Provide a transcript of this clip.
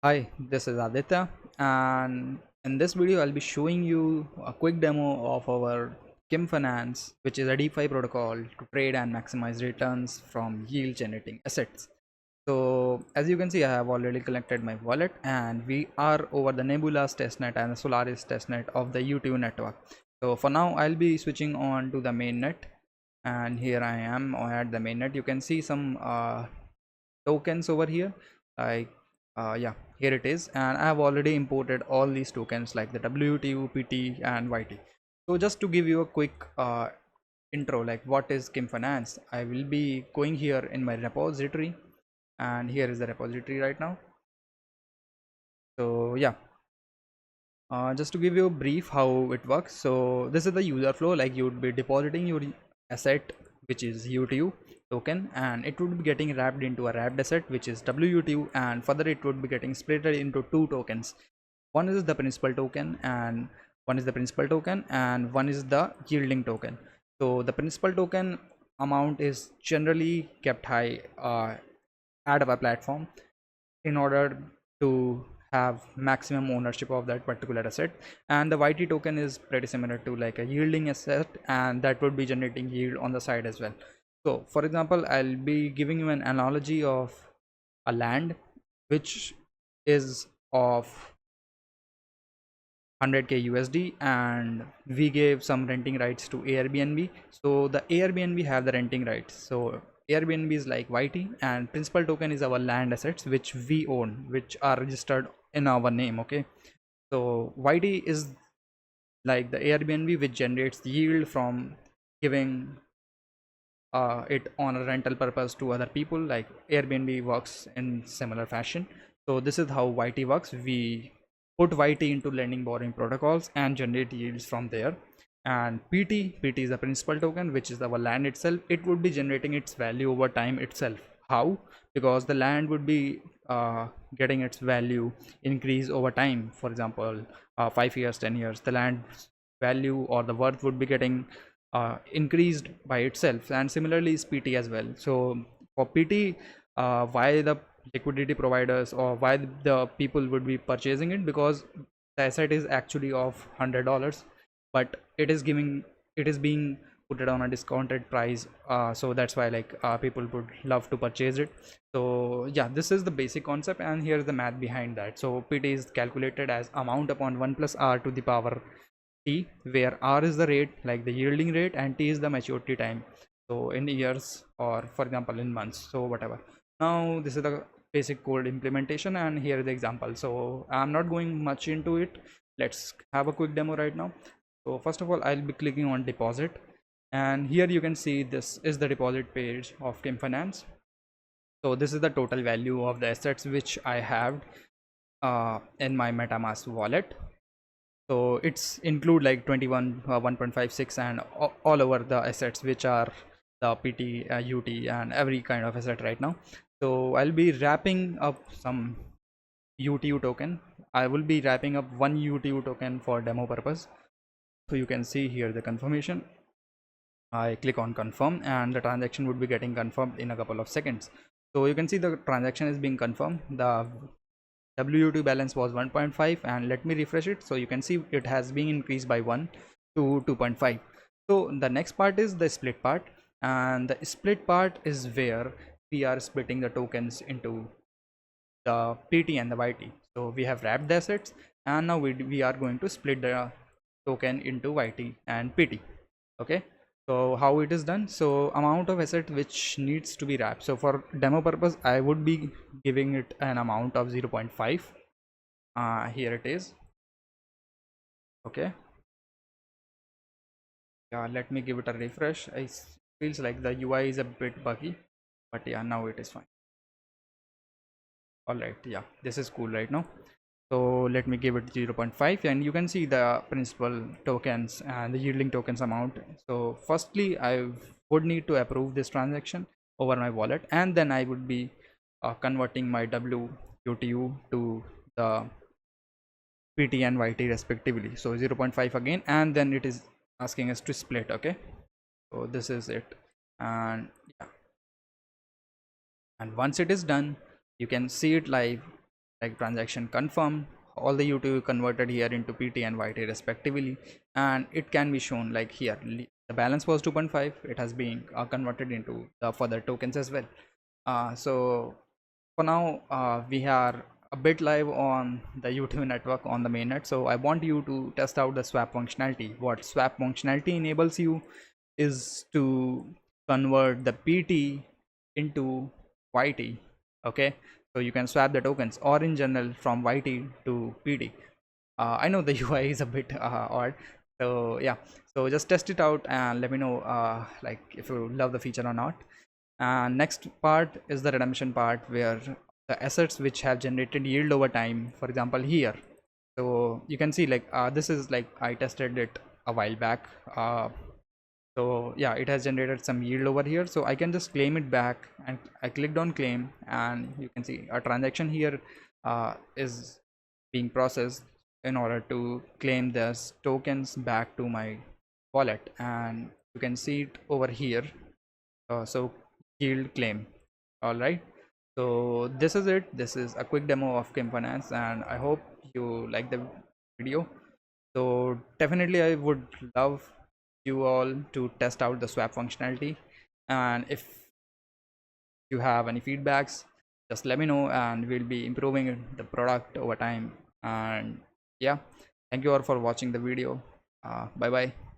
Hi, this is Aditya, and in this video, I'll be showing you a quick demo of our KYM Finance, which is a DeFi protocol to trade and maximize returns from yield generating assets. So, as you can see, I have already connected my wallet, and we are over the Nebula's testnet and the Solaris testnet of the UTU network. So, for now, I'll be switching on to the mainnet, and here I am at the mainnet. You can see some tokens over here, like yeah, here it is, and I have already imported all these tokens like the WTU, PT and YT. So just to give you a quick intro, like what is KYM Finance, I will be going here in my repository, and here is the repository right now. So yeah, just to give you a brief how it works. So this is the user flow, like you would be depositing your asset, which is UTU token, and it would be getting wrapped into a wrapped asset, which is WUTU, and further it would be getting split into two tokens. One is the principal token, and one is the yielding token. So the principal token amount is generally kept high at our platform in order to have maximum ownership of that particular asset, and the YT token is pretty similar to like a yielding asset, and that would be generating yield on the side as well. So for example, I'll be giving you an analogy of a land which is of 100k USD, and we gave some renting rights to Airbnb. So the Airbnb have the renting rights. So Airbnb is like YT, and principal token is our land assets which we own, which are registered in our name. Okay, so YT is like the Airbnb which generates yield from giving it on a rental purpose to other people. Like Airbnb works in similar fashion. So this is how YT works. We put YT into lending borrowing protocols and generate yields from there. And PT is the principal token, which is our land itself. It would be generating its value over time itself. How? Because the land would be getting its value increase over time. For example, 5 years, 10 years, the land value or the worth would be getting increased by itself, and similarly is PT as well. So for PT, why the liquidity providers or why the people would be purchasing it, because the asset is actually of $100, but it is being put it on a discounted price, so that's why like people would love to purchase it. So yeah, this is the basic concept, and here's the math behind that. So PT is calculated as amount upon 1 plus R to the power T, where R is the rate, like the yielding rate, and T is the maturity time. So in years, or for example in months, so whatever. Now this is the basic code implementation, and here is the example. So I'm not going much into it. Let's have a quick demo right now. So first of all, I'll be clicking on deposit, and here you can see this is the deposit page of KYM Finance. So this is the total value of the assets which I have in my MetaMask wallet. So it's include like 21 1.56 and all over the assets which are the PT, UT and every kind of asset right now. So I'll be wrapping up some UTU token. I will be wrapping up one UTU token for demo purpose. So you can see here the confirmation. I click on confirm, and the transaction would be getting confirmed in a couple of seconds. So you can see the transaction is being confirmed. The WUT balance was 1.5, and let me refresh it. So you can see it has been increased by 1 to 2.5. So the next part is the split part, and the split part is where we are splitting the tokens into the PT and the YT. So we have wrapped the assets, and now we are going to split the token into YT and PT. Okay, so how it is done? So amount of asset which needs to be wrapped. So for demo purpose, I would be giving it an amount of 0.5. Here it is. Okay, yeah, let me give it a refresh. It feels like the UI is a bit buggy, but yeah, now it is fine. All right, yeah, this is cool right now. So let me give it 0.5, and you can see the principal tokens and the yielding tokens amount. So firstly, I would need to approve this transaction over my wallet, and then I would be converting my WUTU to the PT and YT respectively. So 0.5 again, and then it is asking us to split. Okay, so this is it, and yeah, and once it is done, you can see it live, like transaction confirmed, all the UTU converted here into PT and YT respectively, and it can be shown like here the balance was 2.5, it has been converted into the further tokens as well. So for now we are a bit live on the YouTube network on the mainnet, so I want you to test out the swap functionality. What swap functionality enables you is to convert the PT into YT. Okay, so you can swap the tokens or in general from YT to PT. I know the UI is a bit odd, so yeah, so just test it out and let me know like if you love the feature or not. And next part is the redemption part, where the assets which have generated yield over time, for example here, so you can see like this is like I tested it a while back, so yeah, it has generated some yield over here, so I can just claim it back, and I clicked on claim, and you can see a transaction here is being processed in order to claim this tokens back to my wallet, and you can see it over here. So yield claim. All right, so this is it. This is a quick demo of KYM Finance, and I hope you like the video. So definitely I would love you all to test out the swap functionality, and if you have any feedbacks, just let me know and we'll be improving the product over time. And yeah, thank you all for watching the video. Bye bye.